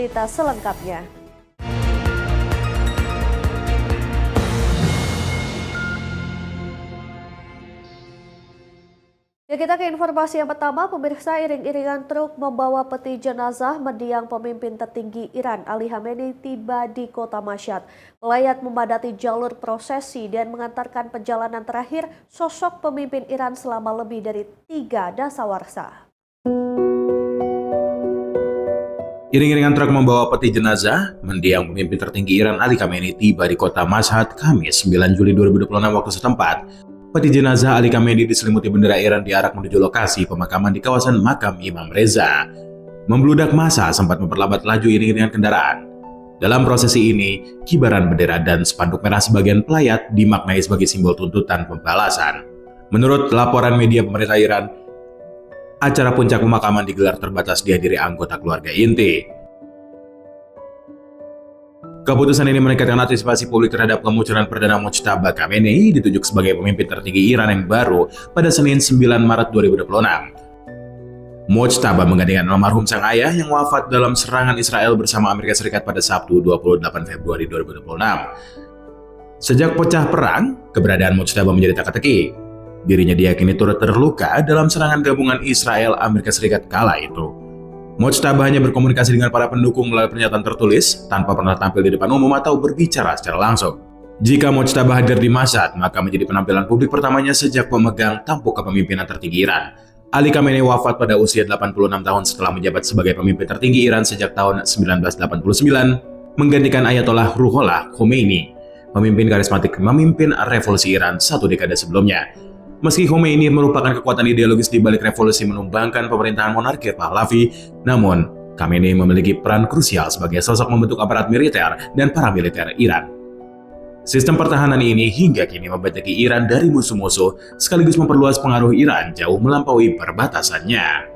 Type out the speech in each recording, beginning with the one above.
Berita selengkapnya. Ya, kita ke informasi yang pertama. Pemirsa, iring-iringan truk membawa peti jenazah mendiang pemimpin tertinggi Iran Ali Khamenei tiba di kota Mashhad. Pelayat memadati jalur prosesi dan mengantarkan perjalanan terakhir sosok pemimpin Iran selama lebih dari 3 dasawarsa. Iring-iringan truk membawa peti jenazah mendiang pemimpin tertinggi Iran Ali Khamenei tiba di kota Mashhad Kamis 9 Juli 2026 waktu setempat. Peti jenazah Ali Khamenei diselimuti bendera Iran diarak menuju lokasi pemakaman di kawasan makam Imam Reza. Membludak massa sempat memperlambat laju iring-iringan kendaraan. Dalam prosesi ini, kibaran bendera dan spanduk merah sebagian pelayat dimaknai sebagai simbol tuntutan pembalasan. Menurut laporan media pemerintah Iran, acara puncak pemakaman digelar terbatas dihadiri anggota keluarga inti. Keputusan ini meningkatkan antisipasi publik terhadap kemunculan Perdana Mojtaba Khamenei ditunjuk sebagai pemimpin tertinggi Iran yang baru pada Senin 9 Maret 2026. Mojtaba menggantikan almarhum sang ayah yang wafat dalam serangan Israel bersama Amerika Serikat pada Sabtu 28 Februari 2026. Sejak pecah perang, keberadaan Mojtaba menjadi teka-teki. Dirinya diyakini turut terluka dalam serangan gabungan Israel-Amerika Serikat kala itu. Mojtaba hanya berkomunikasi dengan para pendukung melalui pernyataan tertulis tanpa pernah tampil di depan umum atau berbicara secara langsung. Jika Mojtaba hadir di Mashhad, maka menjadi penampilan publik pertamanya sejak pemegang tampuk kepemimpinan tertinggi Iran. Ali Khamenei wafat pada usia 86 tahun setelah menjabat sebagai pemimpin tertinggi Iran sejak tahun 1989, menggantikan Ayatollah Ruhollah Khomeini, pemimpin karismatik memimpin revolusi Iran satu dekade sebelumnya. Meski Khomeini merupakan kekuatan ideologis di balik revolusi menumbangkan pemerintahan monarki Pahlavi, namun Khamenei memiliki peran krusial sebagai sosok membentuk aparat militer dan paramiliter Iran. Sistem pertahanan ini hingga kini membatasi Iran dari musuh-musuh, sekaligus memperluas pengaruh Iran jauh melampaui perbatasannya.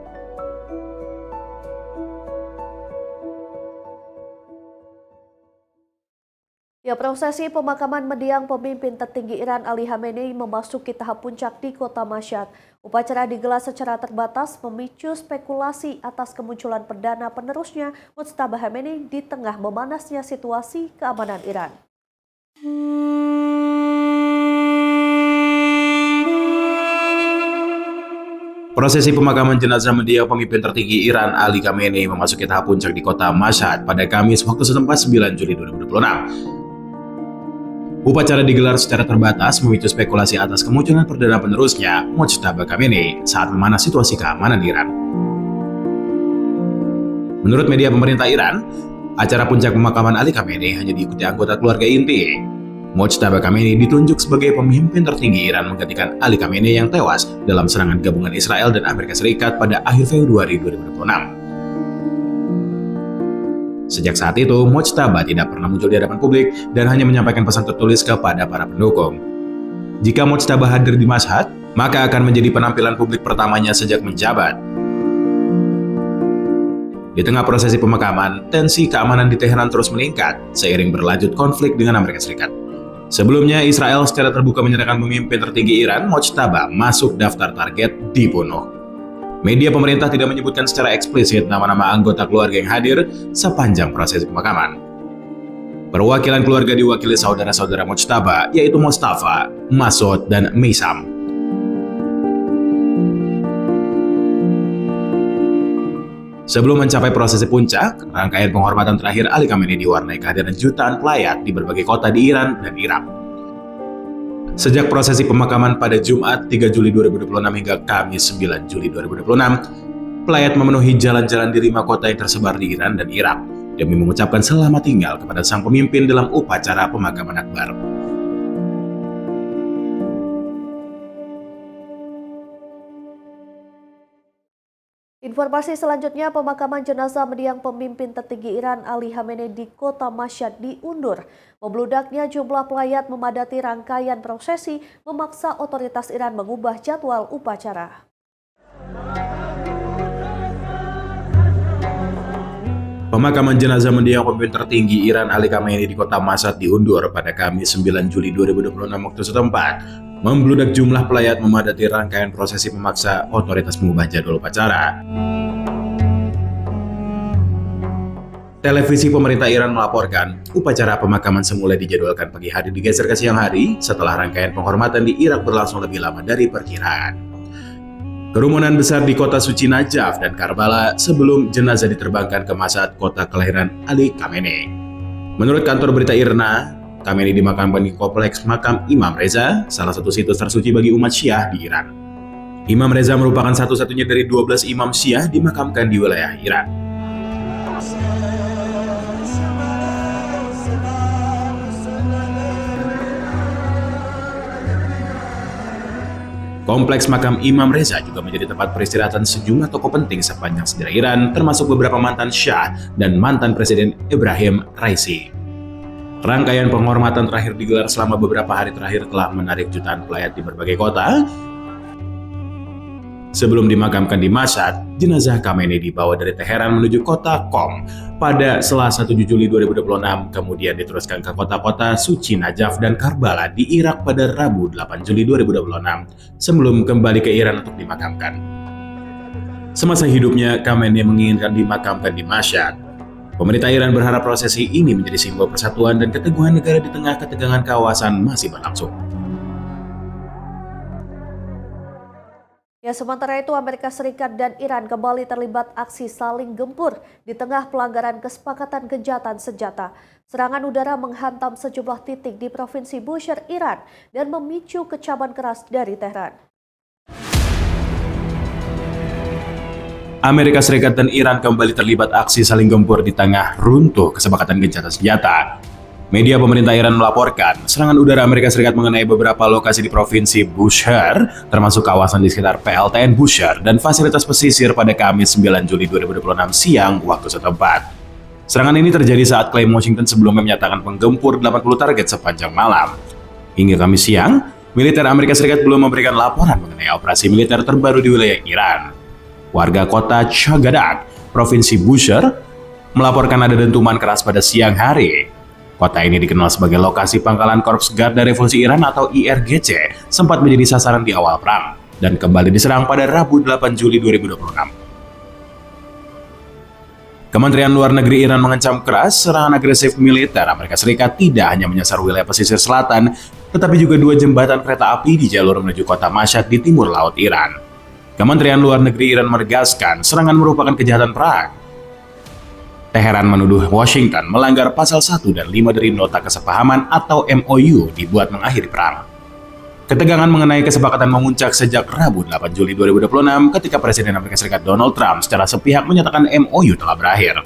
Ya, prosesi pemakaman mendiang pemimpin tertinggi Iran Ali Khamenei memasuki tahap puncak di kota Mashhad. Upacara digelar secara terbatas memicu spekulasi atas kemunculan perdana penerusnya Mojtaba Khamenei di tengah memanasnya situasi keamanan Iran. Prosesi pemakaman jenazah mendiang pemimpin tertinggi Iran Ali Khamenei memasuki tahap puncak di kota Mashhad pada Kamis waktu setempat 9 Juli 2026. Upacara digelar secara terbatas memicu spekulasi atas kemunculan perdana penerusnya Mojtaba Khamenei saat memanas situasi keamanan Iran. Menurut media pemerintah Iran, acara puncak pemakaman Ali Khamenei hanya diikuti anggota keluarga inti. Mojtaba Khamenei ditunjuk sebagai pemimpin tertinggi Iran menggantikan Ali Khamenei yang tewas dalam serangan gabungan Israel dan Amerika Serikat pada akhir Februari 2026. Sejak saat itu, Mojtaba tidak pernah muncul di hadapan publik dan hanya menyampaikan pesan tertulis kepada para pendukung. Jika Mojtaba hadir di Mashhad, maka akan menjadi penampilan publik pertamanya sejak menjabat. Di tengah prosesi pemakaman, tensi keamanan di Teheran terus meningkat seiring berlanjut konflik dengan Amerika Serikat. Sebelumnya, Israel secara terbuka menyatakan pemimpin tertinggi Iran, Mojtaba, masuk daftar target dibunuh. Media pemerintah tidak menyebutkan secara eksplisit nama-nama anggota keluarga yang hadir sepanjang prosesi pemakaman. Perwakilan keluarga diwakili saudara-saudara Mojtaba, yaitu Mostafa, Masud, dan Meisam. Sebelum mencapai prosesi puncak, rangkaian penghormatan terakhir Ali Khamenei diwarnai kehadiran jutaan pelayat di berbagai kota di Iran dan Irak. Sejak prosesi pemakaman pada Jumat 3 Juli 2026 hingga Kamis 9 Juli 2026, pelayat memenuhi jalan-jalan di 5 kota yang tersebar di Iran dan Irak demi mengucapkan selamat tinggal kepada sang pemimpin dalam upacara pemakaman akbar. Informasi selanjutnya, pemakaman jenazah mendiang pemimpin tertinggi Iran Ali Khamenei di kota Mashhad diundur. Membludaknya jumlah pelayat memadati rangkaian prosesi memaksa otoritas Iran mengubah jadwal upacara. Pemakaman jenazah mendiang pemimpin tertinggi Iran Ali Khamenei di kota Mashhad diundur pada Kamis 9 Juli 2026 waktu setempat. Membludak jumlah pelayat memadati rangkaian prosesi memaksa otoritas mengubah jadwal upacara. Televisi pemerintah Iran melaporkan, upacara pemakaman semula dijadwalkan pagi hari digeser ke siang hari setelah rangkaian penghormatan di Irak berlangsung lebih lama dari perkiraan. Kerumunan besar di kota suci Najaf dan Karbala sebelum jenazah diterbangkan ke Mashhad, kota kelahiran Ali Khamenei. Menurut kantor berita IRNA, Khamenei dimakamkan di kompleks makam Imam Reza, salah satu situs tersuci bagi umat Syiah di Iran. Imam Reza merupakan satu-satunya dari 12 imam Syiah dimakamkan di wilayah Iran. Kompleks makam Imam Reza juga menjadi tempat peristirahatan sejumlah tokoh penting sepanjang sejarah Iran, termasuk beberapa mantan Syah dan mantan Presiden Ibrahim Raisi. Rangkaian penghormatan terakhir digelar selama beberapa hari terakhir telah menarik jutaan pelayat di berbagai kota. Sebelum dimakamkan di Mashhad, jenazah Khamenei dibawa dari Teheran menuju kota Qom pada Selasa 7 Juli 2026, kemudian diteruskan ke kota-kota suci Najaf dan Karbala di Irak pada Rabu 8 Juli 2026, sebelum kembali ke Iran untuk dimakamkan. Semasa hidupnya, Khamenei menginginkan dimakamkan di Mashhad. Pemerintah Iran berharap prosesi ini menjadi simbol persatuan dan keteguhan negara di tengah ketegangan kawasan masih berlangsung. Ya, sementara itu Amerika Serikat dan Iran kembali terlibat aksi saling gempur di tengah pelanggaran kesepakatan gencatan senjata. Serangan udara menghantam sejumlah titik di Provinsi Bushehr, Iran dan memicu kecaman keras dari Tehran. Amerika Serikat dan Iran kembali terlibat aksi saling gempur di tengah runtuh kesepakatan gencatan senjata. Media pemerintah Iran melaporkan, serangan udara Amerika Serikat mengenai beberapa lokasi di Provinsi Bushehr, termasuk kawasan di sekitar PLTN Bushehr dan fasilitas pesisir pada Kamis 9 Juli 2026 siang waktu setempat. Serangan ini terjadi saat klaim Washington sebelumnya menyatakan menggempur 80 target sepanjang malam. Hingga Kamis siang, militer Amerika Serikat belum memberikan laporan mengenai operasi militer terbaru di wilayah Iran. Warga kota Chagadag, Provinsi Bushehr, melaporkan ada dentuman keras pada siang hari. Kota ini dikenal sebagai lokasi pangkalan Korps Garda Revolusi Iran atau IRGC, sempat menjadi sasaran di awal perang, dan kembali diserang pada Rabu 8 Juli 2026. Kementerian Luar Negeri Iran mengecam keras serangan agresif militer Amerika Serikat tidak hanya menyasar wilayah pesisir selatan, tetapi juga dua jembatan kereta api di jalur menuju kota Mashhad di timur laut Iran. Kementerian Luar Negeri Iran menegaskan serangan merupakan kejahatan perang. Teheran menuduh Washington melanggar pasal 1 dan 5 dari Nota Kesepahaman atau MOU dibuat mengakhiri perang. Ketegangan mengenai kesepakatan memuncak sejak Rabu 8 Juli 2026 ketika Presiden Amerika Serikat Donald Trump secara sepihak menyatakan MOU telah berakhir.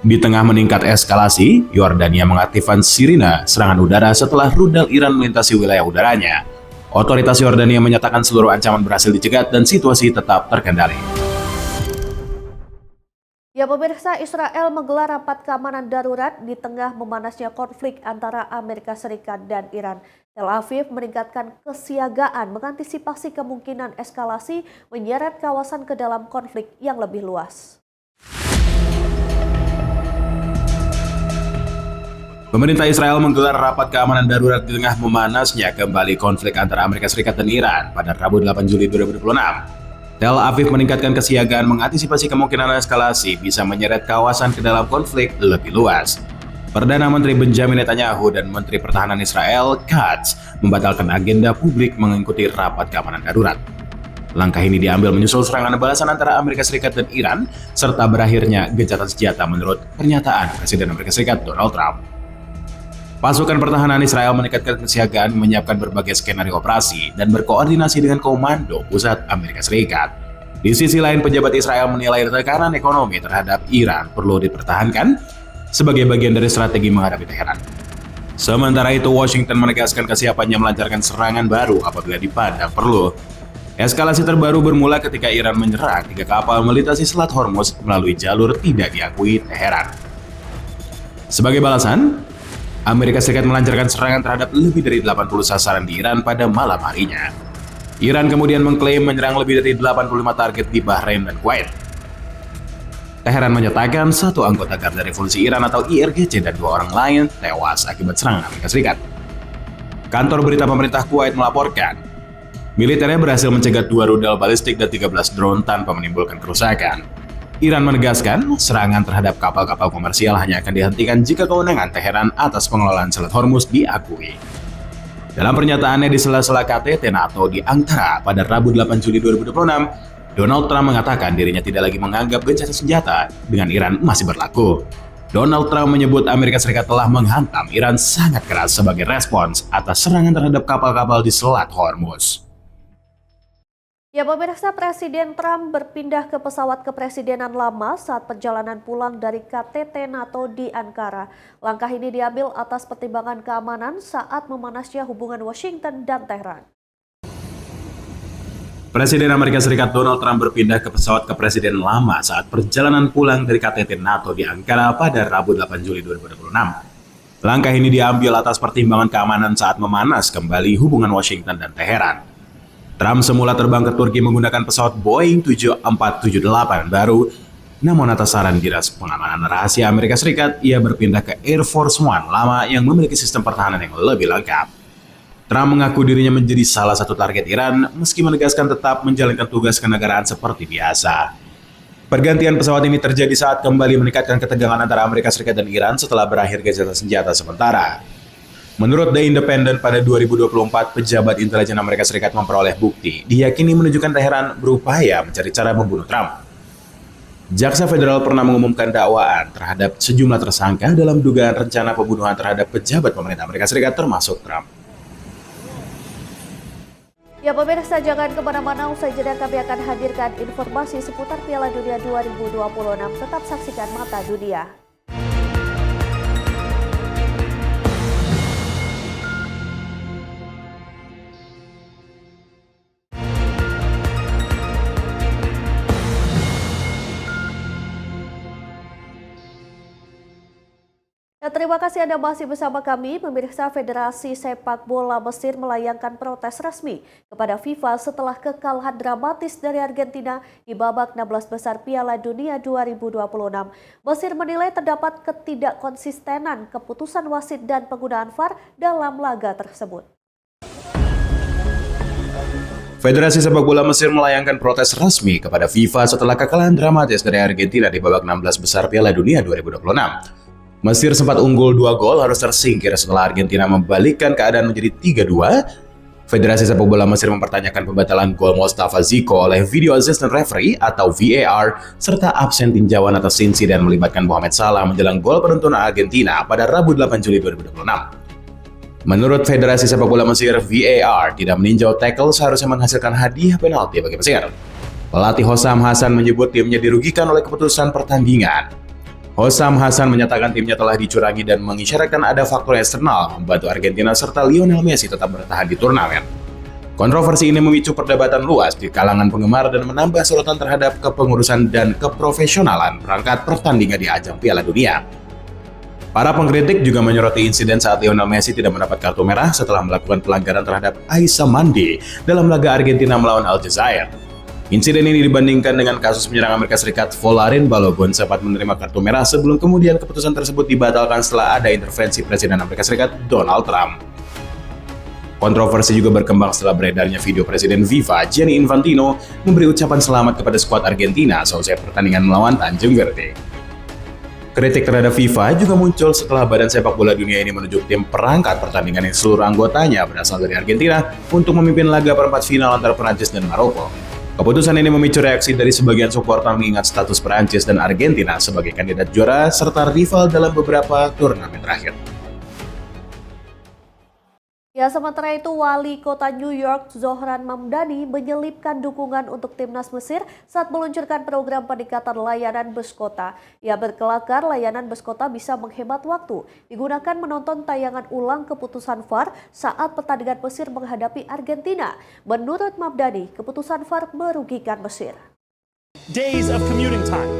Di tengah meningkat eskalasi, Yordania mengaktifkan sirine serangan udara setelah rudal Iran melintasi wilayah udaranya. Otoritas Yordania menyatakan seluruh ancaman berhasil dicegat dan situasi tetap terkendali. Ya, pemirsa, Israel menggelar rapat keamanan darurat di tengah memanasnya konflik antara Amerika Serikat dan Iran. Tel Aviv meningkatkan kesiagaan mengantisipasi kemungkinan eskalasi menyeret kawasan ke dalam konflik yang lebih luas. Pemerintah Israel menggelar rapat keamanan darurat di tengah memanasnya kembali konflik antara Amerika Serikat dan Iran pada Rabu 8 Juli 2026. Tel Aviv meningkatkan kesiagaan mengantisipasi kemungkinan eskalasi bisa menyeret kawasan ke dalam konflik lebih luas. Perdana Menteri Benjamin Netanyahu dan Menteri Pertahanan Israel, Katz, membatalkan agenda publik mengikuti rapat keamanan darurat. Langkah ini diambil menyusul serangan balasan antara Amerika Serikat dan Iran, serta berakhirnya gencatan senjata menurut pernyataan Presiden Amerika Serikat Donald Trump. Pasukan pertahanan Israel meningkatkan kesiagaan menyiapkan berbagai skenario operasi dan berkoordinasi dengan Komando Pusat Amerika Serikat. Di sisi lain, pejabat Israel menilai tekanan ekonomi terhadap Iran perlu dipertahankan sebagai bagian dari strategi menghadapi Teheran. Sementara itu, Washington menegaskan kesiapannya melancarkan serangan baru apabila dipandang perlu. Eskalasi terbaru bermula ketika Iran menyerang 3 kapal melintasi Selat Hormuz melalui jalur tidak diakui Teheran. Sebagai balasan, Amerika Serikat melancarkan serangan terhadap lebih dari 80 sasaran di Iran pada malam harinya. Iran kemudian mengklaim menyerang lebih dari 85 target di Bahrain dan Kuwait. Teheran menyatakan satu anggota Garda Revolusi Iran atau IRGC dan 2 orang lain tewas akibat serangan Amerika Serikat. Kantor berita pemerintah Kuwait melaporkan, militernya berhasil mencegat 2 rudal balistik dan 13 drone tanpa menimbulkan kerusakan. Iran menegaskan serangan terhadap kapal-kapal komersial hanya akan dihentikan jika kewenangan Teheran atas pengelolaan Selat Hormuz diakui. Dalam pernyataannya di sela-sela KTT NATO di Ankara pada Rabu 8 Juli 2026, Donald Trump mengatakan dirinya tidak lagi menganggap gencatan senjata dengan Iran masih berlaku. Donald Trump menyebut Amerika Serikat telah menghantam Iran sangat keras sebagai respons atas serangan terhadap kapal-kapal di Selat Hormuz. Ya, pemirsa, Presiden Trump berpindah ke pesawat kepresidenan lama saat perjalanan pulang dari KTT NATO di Ankara. Langkah ini diambil atas pertimbangan keamanan saat memanasnya hubungan Washington dan Tehran. Presiden Amerika Serikat Donald Trump berpindah ke pesawat kepresidenan lama saat perjalanan pulang dari KTT NATO di Ankara pada Rabu 8 Juli 2026. Langkah ini diambil atas pertimbangan keamanan saat memanas kembali hubungan Washington dan Teheran. Trump semula terbang ke Turki menggunakan pesawat Boeing 7478 baru, namun atas saran Dinas Pengamanan Rahasia Amerika Serikat, ia berpindah ke Air Force One lama yang memiliki sistem pertahanan yang lebih lengkap. Trump mengaku dirinya menjadi salah satu target Iran, meski menegaskan tetap menjalankan tugas kenegaraan seperti biasa. Pergantian pesawat ini terjadi saat kembali meningkatkan ketegangan antara Amerika Serikat dan Iran setelah berakhir gencatan senjata sementara. Menurut The Independent, pada 2024, pejabat intelijen Amerika Serikat memperoleh bukti diyakini menunjukkan Teheran berupaya mencari cara membunuh Trump. Jaksa Federal pernah mengumumkan dakwaan terhadap sejumlah tersangka dalam dugaan rencana pembunuhan terhadap pejabat pemerintah Amerika Serikat termasuk Trump. Ya, pemirsa, jangan kemana-mana, usai jeda kami akan hadirkan informasi seputar Piala Dunia 2026. Tetap saksikan Mata Dunia. Ya, terima kasih Anda masih bersama kami. Pemirsa, Federasi Sepak Bola Mesir melayangkan protes resmi kepada FIFA setelah kekalahan dramatis dari Argentina di babak 16 besar Piala Dunia 2026. Mesir menilai terdapat ketidakkonsistenan keputusan wasit dan penggunaan VAR dalam laga tersebut. Federasi Sepak Bola Mesir melayangkan protes resmi kepada FIFA setelah kekalahan dramatis dari Argentina di babak 16 besar Piala Dunia 2026. Mesir sempat unggul 2 gol harus tersingkir setelah Argentina membalikkan keadaan menjadi 3-2. Federasi Sepak Bola Mesir mempertanyakan pembatalan gol Mostafa Ziko oleh Video Assistant Referee atau VAR serta absen tinjauan atas insiden melibatkan Mohamed Salah menjelang gol penentuan Argentina pada Rabu 8 Juli 2026. Menurut Federasi Sepak Bola Mesir, VAR tidak meninjau tackle seharusnya menghasilkan hadiah penalti bagi Mesir. Pelatih Hossam Hassan menyebut timnya dirugikan oleh keputusan pertandingan. Hossam Hassan menyatakan timnya telah dicurangi dan mengisyaratkan ada faktor eksternal membantu Argentina serta Lionel Messi tetap bertahan di turnamen. Kontroversi ini memicu perdebatan luas di kalangan penggemar dan menambah sorotan terhadap kepengurusan dan keprofesionalan perangkat pertandingan di ajang Piala Dunia. Para pengkritik juga menyoroti insiden saat Lionel Messi tidak mendapat kartu merah setelah melakukan pelanggaran terhadap Aissa Mandi dalam laga Argentina melawan Aljazair. Insiden ini dibandingkan dengan kasus penyerang Amerika Serikat Folarin Balogun sempat menerima kartu merah sebelum kemudian keputusan tersebut dibatalkan setelah ada intervensi Presiden Amerika Serikat Donald Trump. Kontroversi juga berkembang setelah beredarnya video Presiden FIFA Gianni Infantino memberi ucapan selamat kepada skuad Argentina selesai pertandingan melawan Tanjung Verde. Kritik terhadap FIFA juga muncul setelah Badan Sepak Bola Dunia ini menunjuk tim perangkat pertandingan yang seluruh anggotanya berasal dari Argentina untuk memimpin laga perempat final antara Prancis dan Maroko. Keputusan ini memicu reaksi dari sebagian supporter mengingat status Prancis dan Argentina sebagai kandidat juara serta rival dalam beberapa turnamen terakhir. Ya, sementara itu Wali Kota New York Zohran Mamdani menyelipkan dukungan untuk timnas Mesir saat meluncurkan program peningkatan layanan bus kota. Ia berkelakar layanan bus kota bisa menghemat waktu, digunakan menonton tayangan ulang keputusan VAR saat pertandingan Mesir menghadapi Argentina. Menurut Mamdani, keputusan VAR merugikan Mesir. Days of commuting time.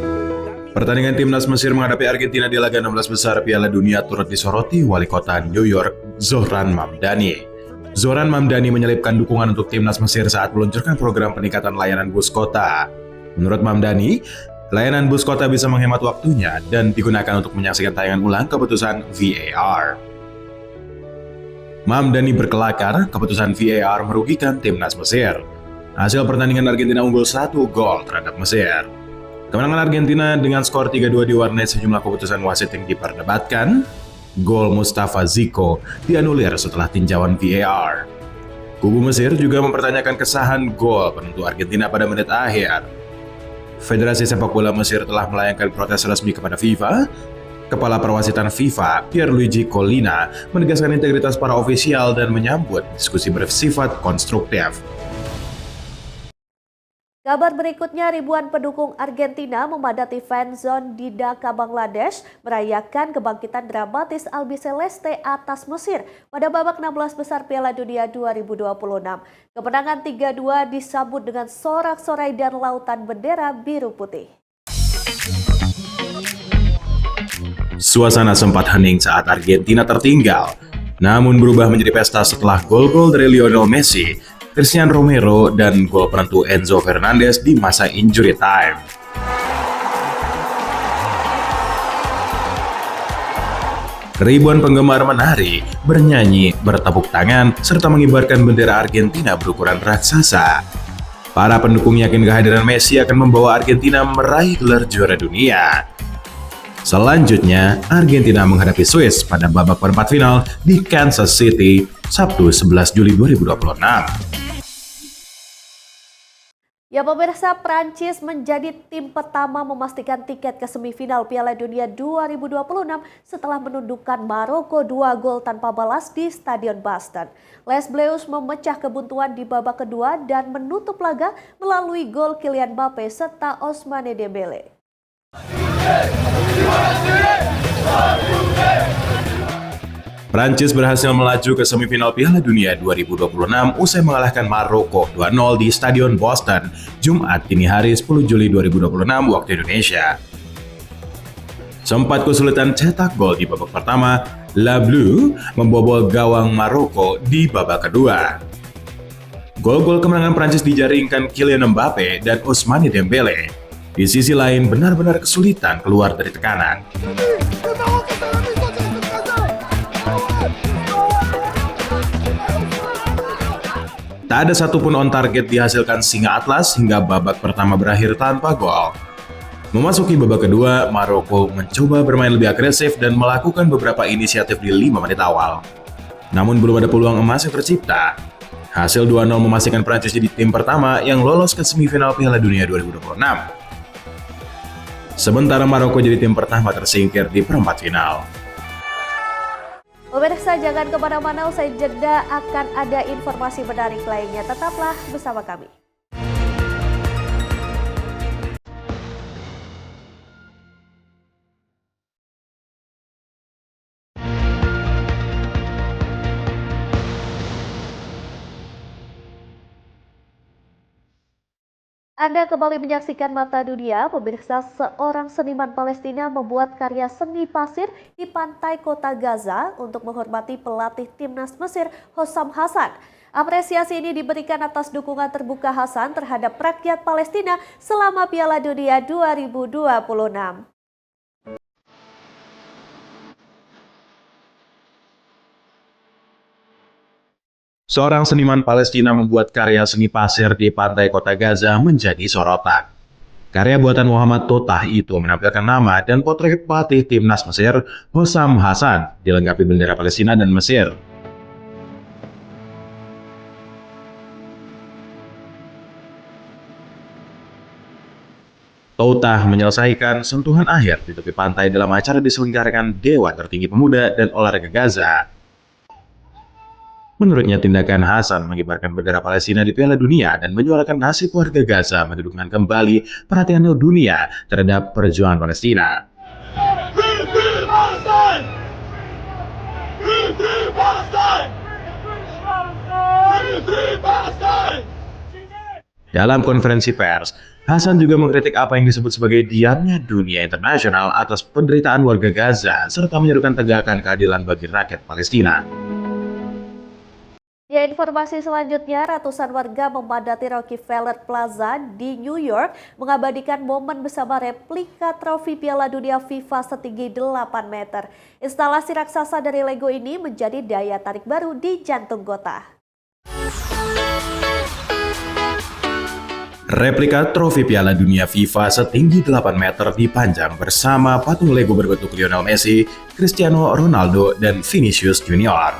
Pertandingan timnas Mesir menghadapi Argentina di laga 16 besar Piala Dunia turut disoroti Wali Kota New York Zohran Mamdani. Zohran Mamdani menyelipkan dukungan untuk timnas Mesir saat meluncurkan program peningkatan layanan bus kota. Menurut Mamdani, layanan bus kota bisa menghemat waktunya dan digunakan untuk menyaksikan tayangan ulang keputusan VAR. Mamdani berkelakar keputusan VAR merugikan timnas Mesir. Hasil pertandingan Argentina unggul 1 gol terhadap Mesir. Kemenangan Argentina dengan skor 3-2 diwarnai sejumlah keputusan wasit yang diperdebatkan. Gol Mustafa Zico dianulir setelah tinjauan VAR. Kubu Mesir juga mempertanyakan kesahan gol penentu Argentina pada menit akhir. Federasi Sepak Bola Mesir telah melayangkan protes resmi kepada FIFA. Kepala Perwasitan FIFA, Pierluigi Collina, menegaskan integritas para ofisial dan menyambut diskusi bersifat konstruktif. Kabar berikutnya, ribuan pendukung Argentina memadati fan zone di Dhaka, Bangladesh, merayakan kebangkitan dramatis Albiceleste atas Mesir pada babak 16 besar Piala Dunia 2026. Kemenangan 3-2 disambut dengan sorak-sorai dan lautan bendera biru putih. Suasana sempat hening saat Argentina tertinggal, namun berubah menjadi pesta setelah gol-gol dari Lionel Messi, Christian Romero, dan gol penentu Enzo Fernandez di masa injury time. Ribuan penggemar menari, bernyanyi, bertepuk tangan, serta mengibarkan bendera Argentina berukuran raksasa. Para pendukung yakin kehadiran Messi akan membawa Argentina meraih gelar juara dunia. Selanjutnya, Argentina menghadapi Swiss pada babak perempat final di Kansas City, Sabtu 11 Juli 2026. Ya pemirsa, Prancis menjadi tim pertama memastikan tiket ke semifinal Piala Dunia 2026 setelah menundukkan Maroko 2 gol tanpa balas di Stadion Boston. Les Bleus memecah kebuntuan di babak kedua dan menutup laga melalui gol Kylian Mbappe serta Ousmane Dembele. Prancis berhasil melaju ke semifinal Piala Dunia 2026 usai mengalahkan Maroko 2-0 di Stadion Boston, Jumat dini hari 10 Juli 2026 waktu Indonesia. Sempat kesulitan cetak gol di babak pertama, La Bleu membobol gawang Maroko di babak kedua. Gol-gol kemenangan Prancis dijaringkan Kylian Mbappe dan Ousmane Dembele. Di sisi lain, benar-benar kesulitan keluar dari tekanan. Tak ada satupun on target dihasilkan Singa Atlas hingga babak pertama berakhir tanpa gol. Memasuki babak kedua, Maroko mencoba bermain lebih agresif dan melakukan beberapa inisiatif di 5 menit awal. Namun belum ada peluang emas yang tercipta. Hasil 2-0 memastikan Prancis jadi tim pertama yang lolos ke semifinal Piala Dunia 2026. Sementara Maroko jadi tim pertama tersingkir di perempat final. Pemirsa, jangan kemana-mana, usai jeda akan ada informasi menarik lainnya. Tetaplah bersama kami. Anda kembali menyaksikan Mata Dunia. Pemirsa, seorang seniman Palestina membuat karya seni pasir di pantai kota Gaza untuk menghormati pelatih timnas Mesir, Hossam Hassan. Apresiasi ini diberikan atas dukungan terbuka Hassan terhadap rakyat Palestina selama Piala Dunia 2026. Seorang seniman Palestina membuat karya seni pasir di pantai kota Gaza menjadi sorotan. Karya buatan Muhammad Totah itu menampilkan nama dan potret pelatih timnas Mesir, Hossam Hassan, dilengkapi bendera Palestina dan Mesir. Totah menyelesaikan sentuhan akhir di tepi pantai dalam acara diselenggarakan Dewan Tertinggi Pemuda dan Olahraga Gaza. Menurutnya, tindakan Hassan mengibarkan bendera Palestina di Piala Dunia dan menyuarakan nasib warga Gaza mendudukkan kembali perhatian dunia terhadap perjuangan Palestina. Dalam konferensi pers, Hassan juga mengkritik apa yang disebut sebagai diamnya dunia internasional atas penderitaan warga Gaza serta menyerukan tegakkan keadilan bagi rakyat Palestina. Ya, informasi selanjutnya, ratusan warga memadati Rockefeller Plaza di New York mengabadikan momen bersama replika trofi Piala Dunia FIFA setinggi 8 meter. Instalasi raksasa dari Lego ini menjadi daya tarik baru di jantung kota. Replika trofi Piala Dunia FIFA setinggi 8 meter dipajang bersama patung Lego berbentuk Lionel Messi, Cristiano Ronaldo, dan Vinicius Junior.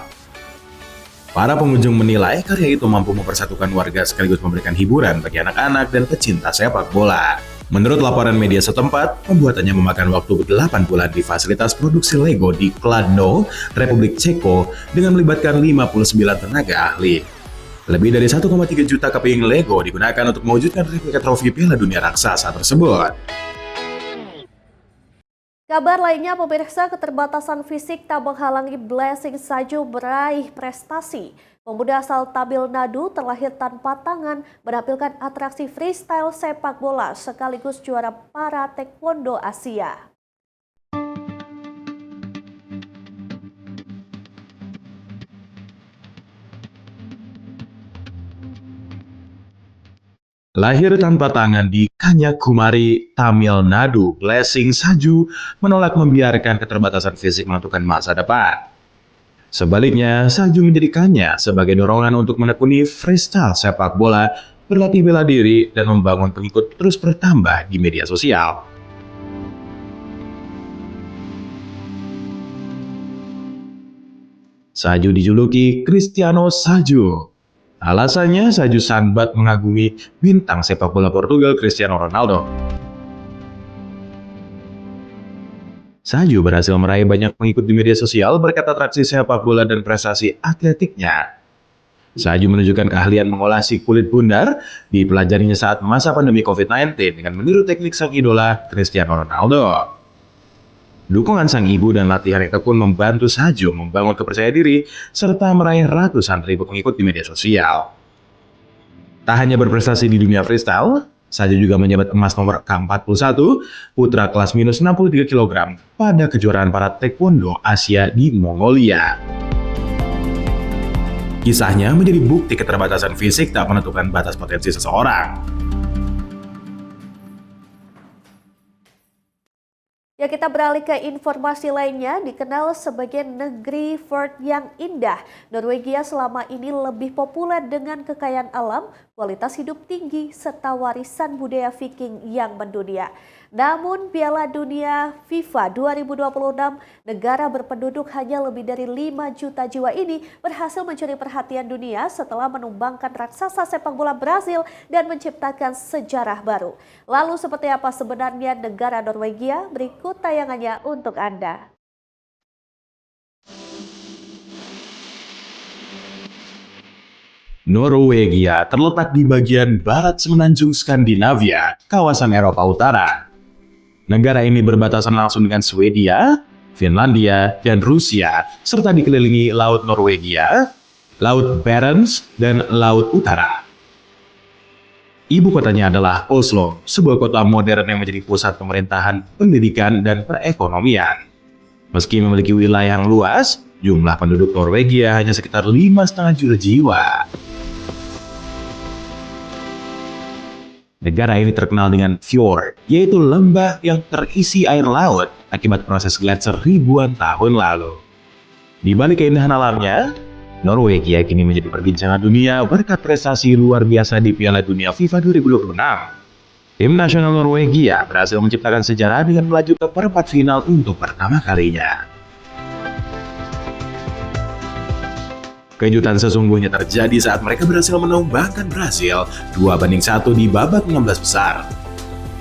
Para pengunjung menilai karya itu mampu mempersatukan warga sekaligus memberikan hiburan bagi anak-anak dan pecinta sepak bola. Menurut laporan media setempat, pembuatannya memakan waktu 8 bulan di fasilitas produksi Lego di Kladno, Republik Ceko, dengan melibatkan 59 tenaga ahli. Lebih dari 1,3 juta keping Lego digunakan untuk mewujudkan replika trofi Piala Dunia raksasa tersebut. Kabar lainnya, pemirsa, keterbatasan fisik tak menghalangi Blessing Saju meraih prestasi. Pemuda asal Tamil Nadu terlahir tanpa tangan menampilkan atraksi freestyle sepak bola sekaligus juara para taekwondo Asia. Lahir tanpa tangan di Kanyakumari, Tamil Nadu, Blessing Saju menolak membiarkan keterbatasan fisik menentukan masa depan. Sebaliknya, Saju menjadikannya sebagai dorongan untuk menekuni freestyle sepak bola, berlatih bela diri, dan membangun pengikut terus bertambah di media sosial. Saju dijuluki Cristiano Saju. Alasannya, Saju sangat mengagumi bintang sepak bola Portugal Cristiano Ronaldo. Saju berhasil meraih banyak pengikut di media sosial berkat atraksi sepak bola dan prestasi atletiknya. Saju menunjukkan keahlian mengolasi kulit bundar dipelajarinya saat masa pandemi COVID-19 dengan meniru teknik sang idola Cristiano Ronaldo. Dukungan sang ibu dan latihan yang tekun membantu Saju membangun kepercayaan diri serta meraih ratusan ribu pengikut di media sosial. Tak hanya berprestasi di dunia freestyle, Saju juga menjabat emas nomor ke-41 putra kelas minus 63 kg pada kejuaraan para taekwondo Asia di Mongolia. Kisahnya menjadi bukti keterbatasan fisik tak menentukan batas potensi seseorang. Ya, kita beralih ke informasi lainnya. Dikenal sebagai negeri Fjord yang indah, Norwegia selama ini lebih populer dengan kekayaan alam, kualitas hidup tinggi, serta warisan budaya Viking yang mendunia. Namun Piala Dunia FIFA 2026, negara berpenduduk hanya lebih dari 5 juta jiwa ini berhasil mencuri perhatian dunia setelah menumbangkan raksasa sepak bola Brasil dan menciptakan sejarah baru. Lalu seperti apa sebenarnya negara Norwegia? Berikut tayangannya untuk Anda. Norwegia terletak di bagian barat semenanjung Skandinavia, kawasan Eropa Utara. Negara ini berbatasan langsung dengan Swedia, Finlandia, dan Rusia, serta dikelilingi Laut Norwegia, Laut Barents, dan Laut Utara. Ibu kotanya adalah Oslo, sebuah kota modern yang menjadi pusat pemerintahan, pendidikan, dan perekonomian. Meski memiliki wilayah yang luas, jumlah penduduk Norwegia hanya sekitar 5,5 juta jiwa. Negara ini terkenal dengan fjord, yaitu lembah yang terisi air laut akibat proses gletser ribuan tahun lalu. Di balik keindahan alamnya, Norwegia kini menjadi perbincangan dunia berkat prestasi luar biasa di Piala Dunia FIFA 2026. Tim nasional Norwegia berhasil menciptakan sejarah dengan melaju ke perempat final untuk pertama kalinya. Kejutan sesungguhnya terjadi saat mereka berhasil menumbangkan Brasil 2-1 di babak 16 besar.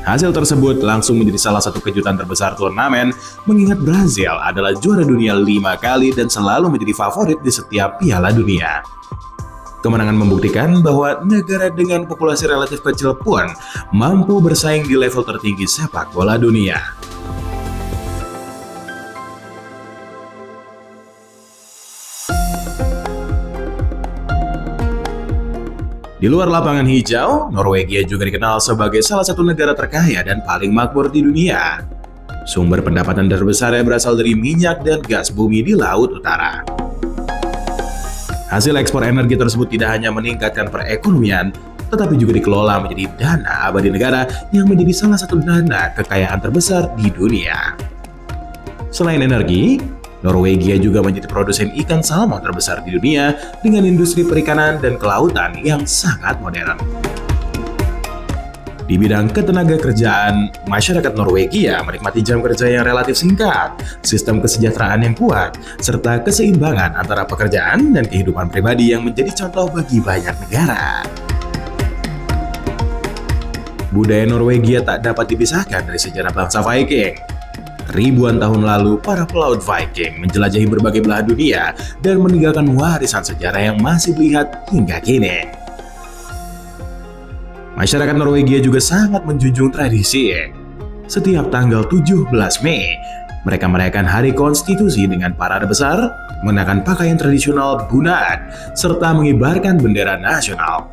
Hasil tersebut langsung menjadi salah satu kejutan terbesar turnamen, mengingat Brasil adalah juara dunia 5 kali dan selalu menjadi favorit di setiap Piala Dunia. Kemenangan membuktikan bahwa negara dengan populasi relatif kecil pun mampu bersaing di level tertinggi sepak bola dunia. Di luar lapangan hijau, Norwegia juga dikenal sebagai salah satu negara terkaya dan paling makmur di dunia. Sumber pendapatan terbesarnya berasal dari minyak dan gas bumi di Laut Utara. Hasil ekspor energi tersebut tidak hanya meningkatkan perekonomian, tetapi juga dikelola menjadi dana abadi negara yang menjadi salah satu dana kekayaan terbesar di dunia. Selain energi, Norwegia juga menjadi produsen ikan salmon terbesar di dunia dengan industri perikanan dan kelautan yang sangat modern. Di bidang ketenaga kerjaan, masyarakat Norwegia menikmati jam kerja yang relatif singkat, sistem kesejahteraan yang kuat, serta keseimbangan antara pekerjaan dan kehidupan pribadi yang menjadi contoh bagi banyak negara. Budaya Norwegia tak dapat dipisahkan dari sejarah bangsa Viking. Ribuan tahun lalu, para pelaut Viking menjelajahi berbagai belahan dunia dan meninggalkan warisan sejarah yang masih dilihat hingga kini. Masyarakat Norwegia juga sangat menjunjung tradisi. Setiap tanggal 17 Mei, mereka merayakan Hari Konstitusi dengan parade besar, mengenakan pakaian tradisional bunad, serta mengibarkan bendera nasional.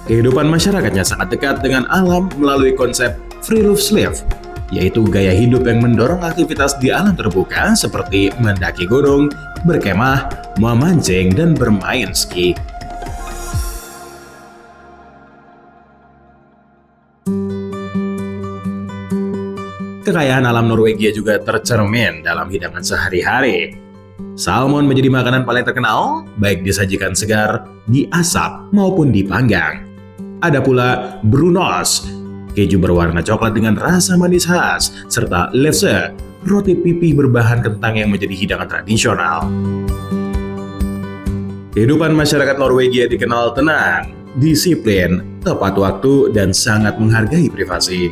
Kehidupan masyarakatnya sangat dekat dengan alam melalui konsep friluftsliv, yaitu gaya hidup yang mendorong aktivitas di alam terbuka seperti mendaki gunung, berkemah, memancing, dan bermain ski. Kekayaan alam Norwegia juga tercermin dalam hidangan sehari-hari. Salmon menjadi makanan paling terkenal, baik disajikan segar, diasap, maupun dipanggang. Ada pula brunost, keju berwarna coklat dengan rasa manis khas, serta lefse, roti pipih berbahan kentang yang menjadi hidangan tradisional. Kehidupan masyarakat Norwegia dikenal tenang, disiplin, tepat waktu, dan sangat menghargai privasi.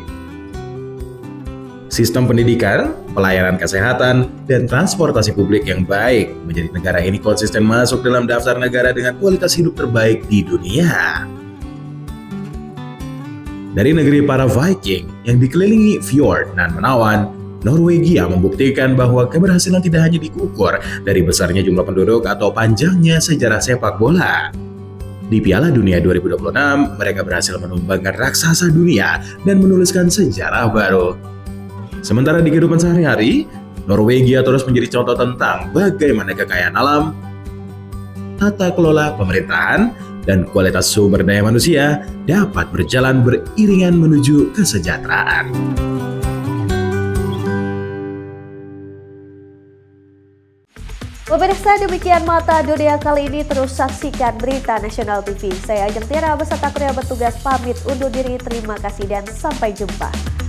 Sistem pendidikan, pelayanan kesehatan, dan transportasi publik yang baik menjadi negara ini konsisten masuk dalam daftar negara dengan kualitas hidup terbaik di dunia. Dari negeri para Viking yang dikelilingi fjord dan menawan, Norwegia membuktikan bahwa keberhasilan tidak hanya diukur dari besarnya jumlah penduduk atau panjangnya sejarah sepak bola. Di Piala Dunia 2026, mereka berhasil menumbangkan raksasa dunia dan menuliskan sejarah baru. Sementara di kehidupan sehari-hari, Norwegia terus menjadi contoh tentang bagaimana kekayaan alam, tata kelola pemerintahan, dan kualitas sumber daya manusia dapat berjalan beriringan menuju kesejahteraan. Pemirsa, demikian Mata Dunia kali ini. Terus saksikan Berita Nasional TV. Saya Ajeng Tiara beserta kru yang bertugas pamit undur diri. Terima kasih dan sampai jumpa.